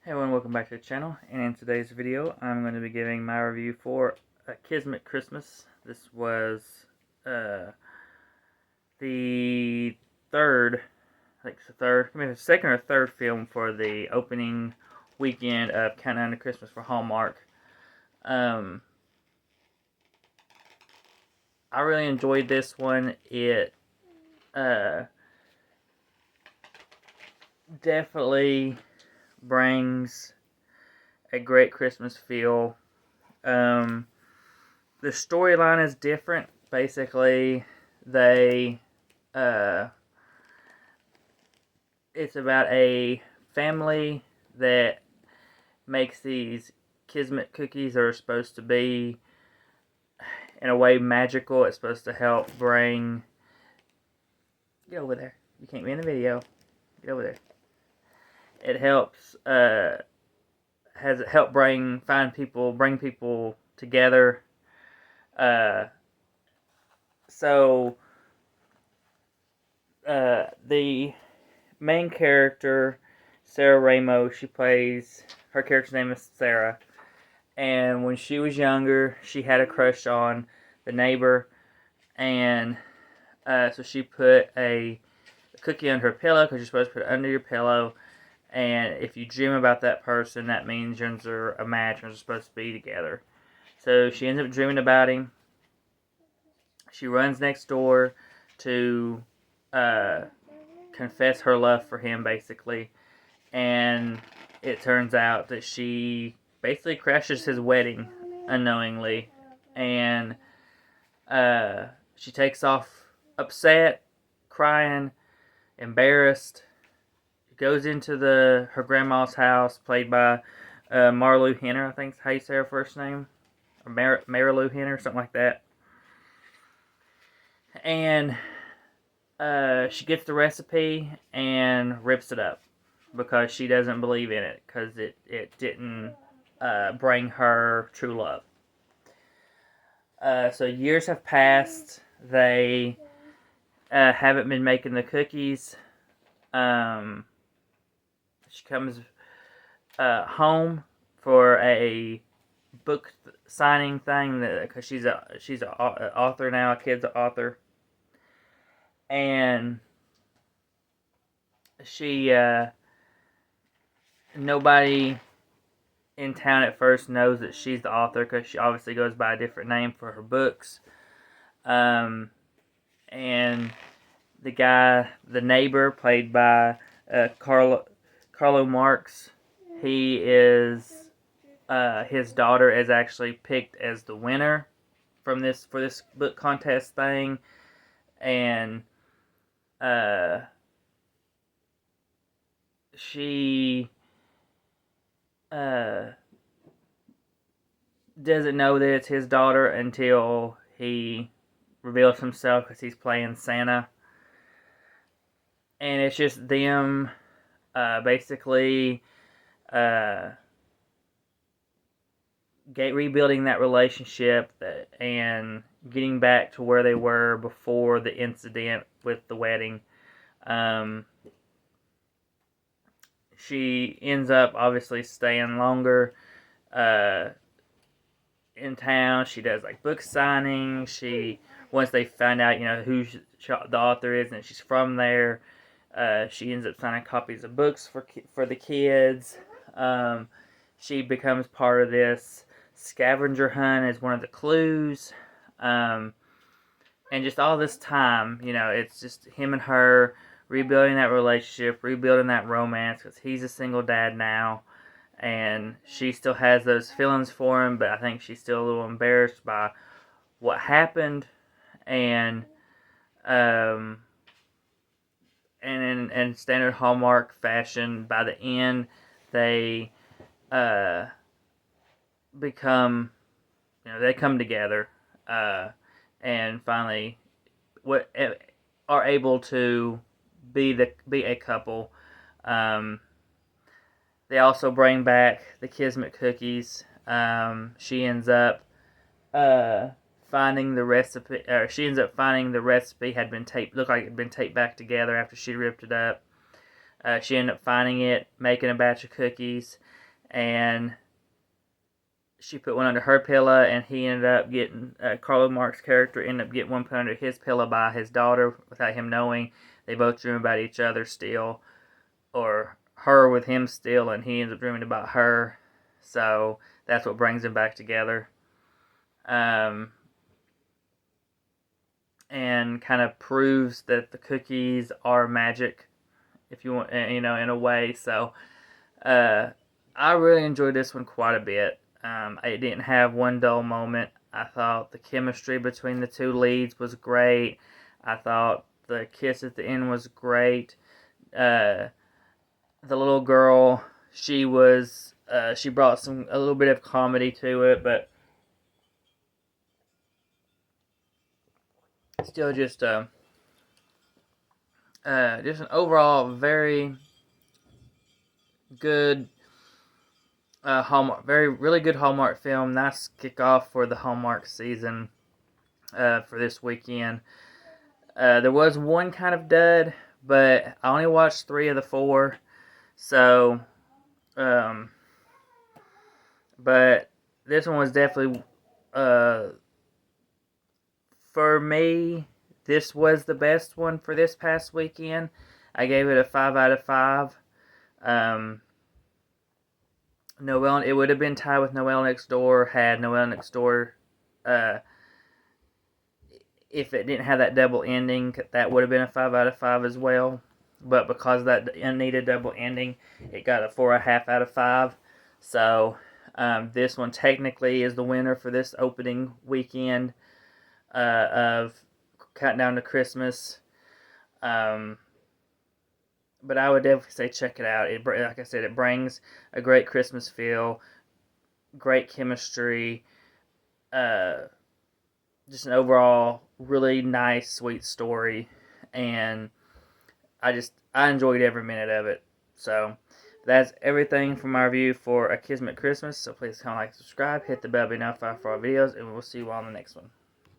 Hey everyone, welcome back to the channel, and in today's video I'm going to be giving my review for Kismet Christmas. This was the third, I think it's the third, maybe the second or third film for the opening weekend of Countdown to Christmas for Hallmark. I really enjoyed this one. It definitely brings a great Christmas feel. The storyline is different. Basically, they it's about a family that makes these Kismet cookies that are supposed to be, in a way, magical. It's supposed to help bring. Get over there. You can't be in the video. Get over there. It helps. Has it helped bring people together. So the main character, Sarah Ramos, her character's name is Sarah, and when she was younger, she had a crush on the neighbor, and so she put a cookie under her pillow, because you're supposed to put it under your pillow, and if you dream about that person, that means you're a match and you're supposed to be together. So she ends up dreaming about him. She runs next door to confess her love for him, basically, and it turns out that she basically crashes his wedding unknowingly, and she takes off upset, crying, embarrassed. Goes into her grandma's house, played by Marlou Henner, I think is how you say her first name, or Marilou Henner, something like that. And she gets the recipe and rips it up because she doesn't believe in it, because it didn't bring her true love. So years have passed. They haven't been making the cookies. She comes home for a book signing thing, because she's an author now. A kid's an author, and she nobody in town at first knows that she's the author, because she obviously goes by a different name for her books. And the neighbor, played by Carlo Marx, his daughter is actually picked as the winner for this book contest thing, and she doesn't know that it's his daughter until he reveals himself, because he's playing Santa, and it's just them basically rebuilding that relationship and getting back to where they were before the incident with the wedding. She ends up obviously staying longer in town. She does like book signings. Once they find out, who the author is, and she's from there, she ends up signing copies of books for the kids. She becomes part of this scavenger hunt as one of the clues. And just all this time, it's just him and her rebuilding that relationship, rebuilding that romance, because he's a single dad now, and she still has those feelings for him, but I think she's still a little embarrassed by what happened, and in standard Hallmark fashion, by the end, they they come together, and finally are able to be a couple. They also bring back the Kismet cookies. She ends up finding the recipe, looked like it had been taped back together after she ripped it up. She ended up finding it, making a batch of cookies, and she put one under her pillow, and he ended up getting, Carlo Mark's character ended up getting one put under his pillow by his daughter without him knowing. They both dream about each other still, or her with him still, and he ends up dreaming about her. So that's what brings them back together. And kind of proves that the cookies are magic, if you want, in a way. So I really enjoyed this one quite a bit. I didn't have one dull moment. I thought the chemistry between the two leads was great. I thought the kiss at the end was great. The little girl, she brought a little bit of comedy to it, but still just an overall very good Hallmark, really good Hallmark film. Nice kickoff for the Hallmark season for this weekend. There was one kind of dud, but I only watched 3 of the 4, so but this one was definitely for me. This was the best one for this past weekend. I gave it a 5 out of 5. Noelle, it would have been tied with Noelle Next Door had Noelle Next Door, if it didn't have that double ending, that would have been a 5 out of 5 as well. But because of that unneeded double ending, it got a 4.5 out of 5. So this one technically is the winner for this opening weekend of Countdown to Christmas. But I would definitely say check it out. Like I said, it brings a great Christmas feel, great chemistry, just an overall really nice, sweet story, and I enjoyed every minute of it. So that's everything from my review for A Kismet Christmas. So please comment, like, subscribe, hit the bell to be notified for our videos, and we'll see you all in the next one.